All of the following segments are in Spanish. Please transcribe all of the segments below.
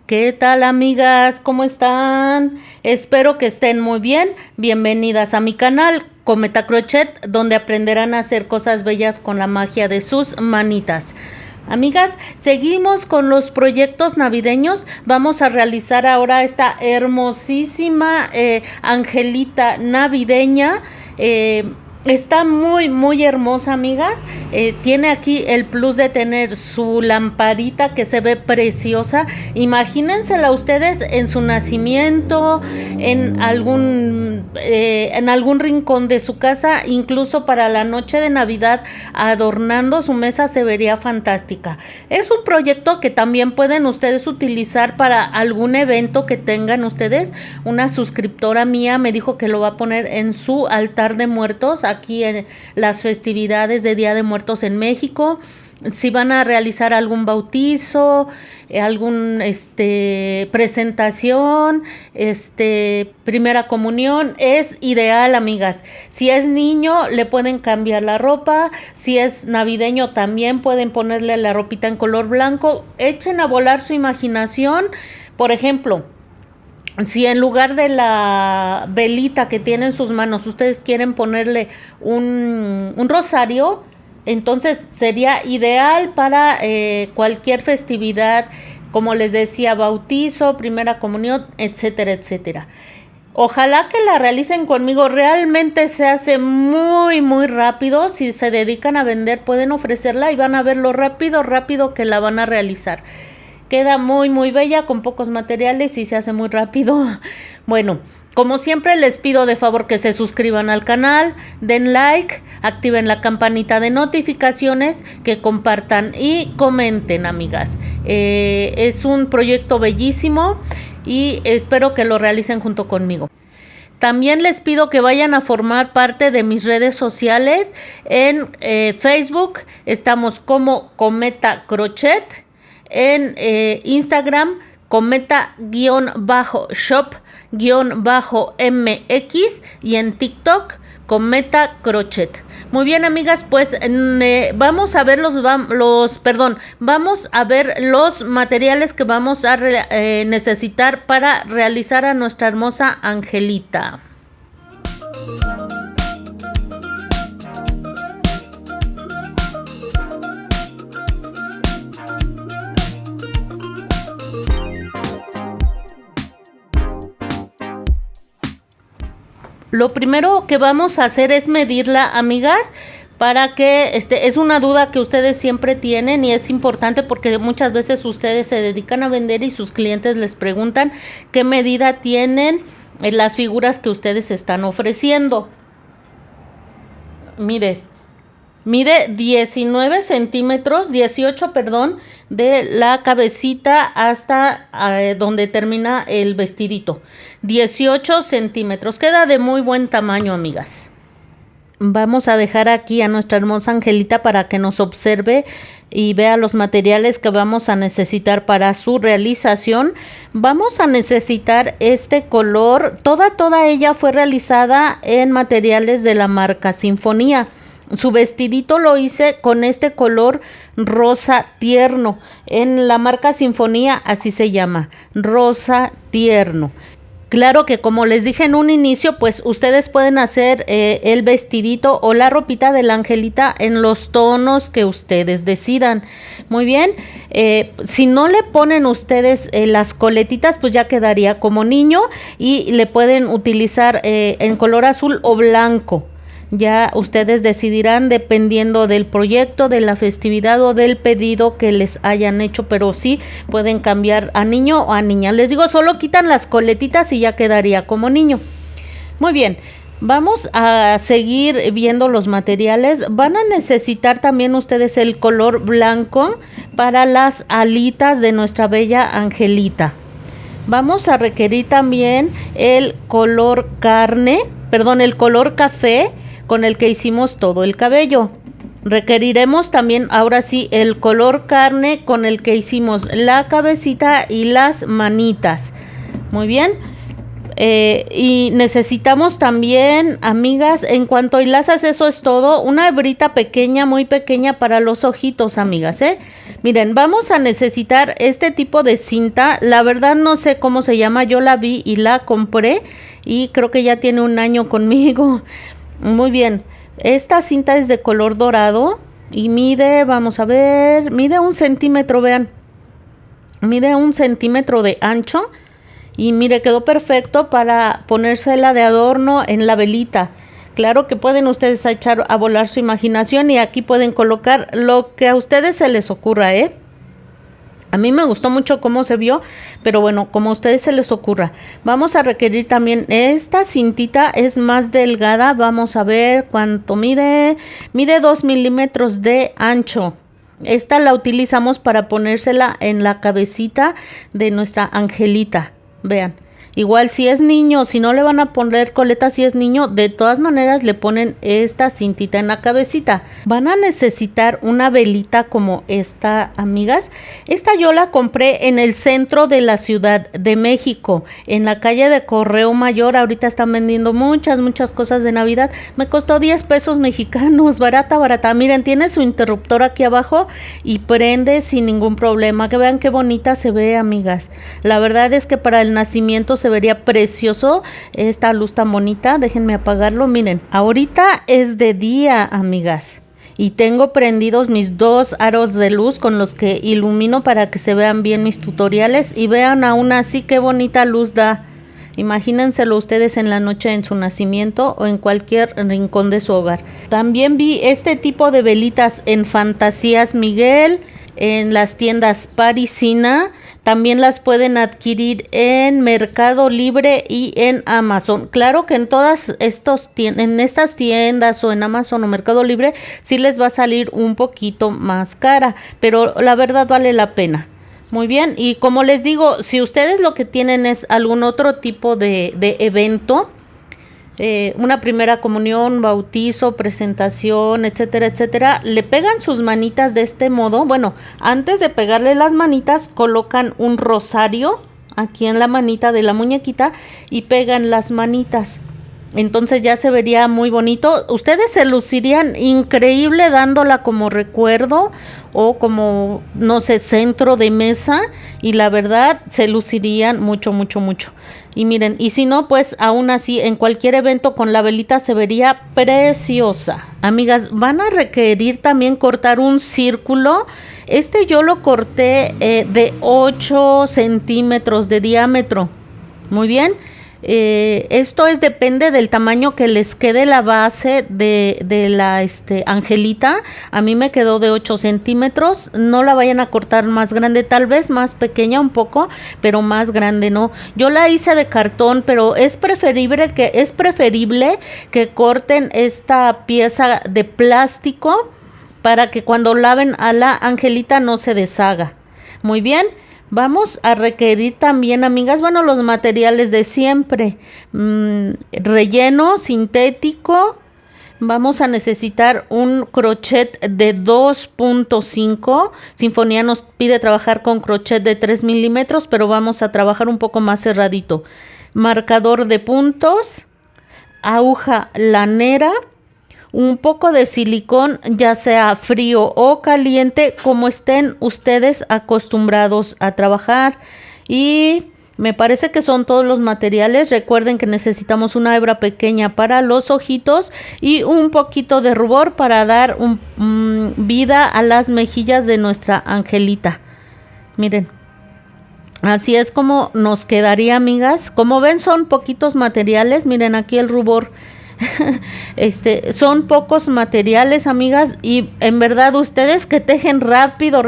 ¿Qué tal, amigas? ¿Cómo están? Espero que estén muy bien. Bienvenidas a mi canal Cometa Crochet, donde aprenderán a hacer cosas bellas con la magia de sus manitas. Amigas, seguimos con los proyectos navideños. Vamos a realizar ahora esta hermosísima angelita navideña. Está muy hermosa, amigas. Tiene aquí el plus de tener su lamparita que se ve preciosa. Imagínensela ustedes en su nacimiento, en algún rincón de su casa, incluso para la noche de Navidad, adornando su mesa, se vería fantástica. Es un proyecto que también pueden ustedes utilizar para algún evento que tengan ustedes. Una suscriptora mía me dijo que lo va a poner en su altar de muertos aquí en las festividades de Día de Muertos en México. Si van a realizar algún bautizo, algún presentación, primera comunión, es ideal, amigas. Si es niño, le pueden cambiar la ropa. Si es navideño, también pueden ponerle la ropita en color blanco. Echen a volar su imaginación. Por ejemplo, si en lugar de la velita que tiene en sus manos ustedes quieren ponerle un rosario, entonces sería ideal para cualquier festividad, como les decía, bautizo, primera comunión, etcétera, etcétera. Ojalá que la realicen conmigo. Realmente se hace muy rápido. Si se dedican a vender, pueden ofrecerla y van a ver lo rápido que la van a realizar. Queda muy bella con pocos materiales y se hace muy rápido. Bueno, como siempre les pido de favor que se suscriban al canal, den like, activen la campanita de notificaciones, que compartan y comenten, amigas. Es un proyecto bellísimo y espero que lo realicen junto conmigo. También les pido que vayan a formar parte de mis redes sociales. En Facebook estamos como Cometa Crochet. En Instagram, cometa-shop-mx, y en TikTok, Cometa Crochet. Muy bien, amigas, pues vamos a ver vamos a ver los materiales que vamos a necesitar para realizar a nuestra hermosa angelita. Lo primero que vamos a hacer es medirla, amigas, para que es una duda que ustedes siempre tienen y es importante porque muchas veces ustedes se dedican a vender y sus clientes les preguntan qué medida tienen las figuras que ustedes están ofreciendo. Mide 18 centímetros, de la cabecita hasta donde termina el vestidito. 18 centímetros. Queda de muy buen tamaño, amigas. Vamos a dejar aquí a nuestra hermosa angelita para que nos observe y vea los materiales que vamos a necesitar para su realización. Vamos a necesitar este color. Toda ella fue realizada en materiales de la marca Sinfonía. Su vestidito lo hice con este color rosa tierno. En la marca Sinfonía así se llama, rosa tierno. Claro que como les dije en un inicio, pues ustedes pueden hacer el vestidito o la ropita de la angelita en los tonos que ustedes decidan. Muy bien, si no le ponen ustedes las coletitas, pues ya quedaría como niño y le pueden utilizar en color azul o blanco. Ya ustedes decidirán dependiendo del proyecto, de la festividad o del pedido que les hayan hecho, pero sí pueden cambiar a niño o a niña. Les digo, solo quitan las coletitas y ya quedaría como niño. Muy bien, vamos a seguir viendo los materiales. Van a necesitar también ustedes el color blanco para las alitas de nuestra bella angelita. Vamos a requerir también el color el color café, con el que hicimos todo el cabello. Requeriremos también, ahora sí, el color carne con el que hicimos la cabecita y las manitas. Muy bien. Y necesitamos también, amigas, en cuanto hilazas, eso es todo, una hebrita pequeña, muy pequeña para los ojitos, amigas, Miren, vamos a necesitar este tipo de cinta. La verdad no sé cómo se llama, yo la vi y la compré y creo que ya tiene un año conmigo. Muy bien, esta cinta es de color dorado y mide, vamos a ver, mide 1 centímetro, vean. Mide 1 centímetro de ancho. Y mire, quedó perfecto para ponérsela de adorno en la velita. Claro que pueden ustedes echar a volar su imaginación y aquí pueden colocar lo que a ustedes se les ocurra, A mí me gustó mucho cómo se vio, pero bueno, como a ustedes se les ocurra. Vamos a requerir también esta cintita, es más delgada. Vamos a ver cuánto mide. Mide 2 milímetros de ancho. Esta la utilizamos para ponérsela en la cabecita de nuestra angelita. Vean. Igual si es niño, si no le van a poner coleta si es niño, de todas maneras le ponen esta cintita en la cabecita. Van a necesitar una velita como esta, amigas. Esta yo la compré en el centro de la Ciudad de México, en la calle de Correo Mayor. Ahorita están vendiendo muchas cosas de Navidad. Me costó 10 pesos mexicanos, barata. Miren, tiene su interruptor aquí abajo y prende sin ningún problema. Que vean qué bonita se ve, amigas. La verdad es que para el nacimiento se vería precioso esta luz tan bonita. Déjenme apagarlo. Miren, ahorita es de día, amigas, y tengo prendidos mis 2 aros de luz con los que ilumino para que se vean bien mis tutoriales y vean aún así qué bonita luz da. Imagínenselo ustedes en la noche en su nacimiento o en cualquier rincón de su hogar. También vi este tipo de velitas en Fantasías Miguel, en las tiendas Parisina. También las pueden adquirir en Mercado Libre y en Amazon. Claro que en todas estas tiendas o en Amazon o Mercado Libre sí les va a salir un poquito más cara, pero la verdad vale la pena. Muy bien, y como les digo, si ustedes lo que tienen es algún otro tipo de evento, una primera comunión, bautizo, presentación, etcétera, etcétera, le pegan sus manitas de este modo. Bueno, antes de pegarle las manitas, colocan un rosario aquí en la manita de la muñequita y pegan las manitas. Entonces ya se vería muy bonito. Ustedes se lucirían increíble dándola como recuerdo o como, no sé, centro de mesa. Y la verdad se lucirían mucho. Y miren, y si no, pues aún así en cualquier evento con la velita se vería preciosa. Amigas, van a requerir también cortar un círculo. Yo lo corté de 8 centímetros de diámetro. Muy bien. Esto depende del tamaño que les quede la base de la angelita. A mí me quedó de 8 centímetros. No la vayan a cortar más grande, tal vez más pequeña un poco, pero más grande no. Yo la hice de cartón, pero es preferible que corten esta pieza de plástico para que cuando laven a la angelita no se deshaga. Muy bien. Vamos a requerir también, amigas, bueno, los materiales de siempre. Relleno sintético. Vamos a necesitar un crochet de 2.5. Sinfonía nos pide trabajar con crochet de 3 milímetros, pero vamos a trabajar un poco más cerradito. Marcador de puntos. Aguja lanera. Un poco de silicón, ya sea frío o caliente, como estén ustedes acostumbrados a trabajar. Y me parece que son todos los materiales. Recuerden que necesitamos una hebra pequeña para los ojitos y un poquito de rubor para dar vida a las mejillas de nuestra angelita. Miren. Así es como nos quedaría, amigas. Como ven, son poquitos materiales. Miren aquí el rubor. Son pocos materiales, amigas, y en verdad ustedes que tejen rápido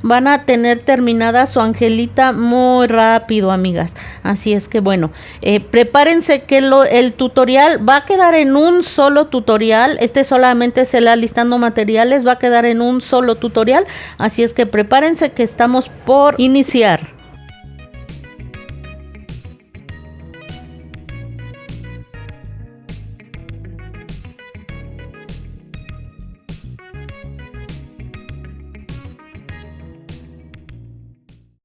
van a tener terminada su angelita muy rápido, amigas. Así es que bueno, prepárense que el tutorial va a quedar en un solo tutorial. Solamente es el alistando materiales, va a quedar en un solo tutorial, así es que prepárense que estamos por iniciar.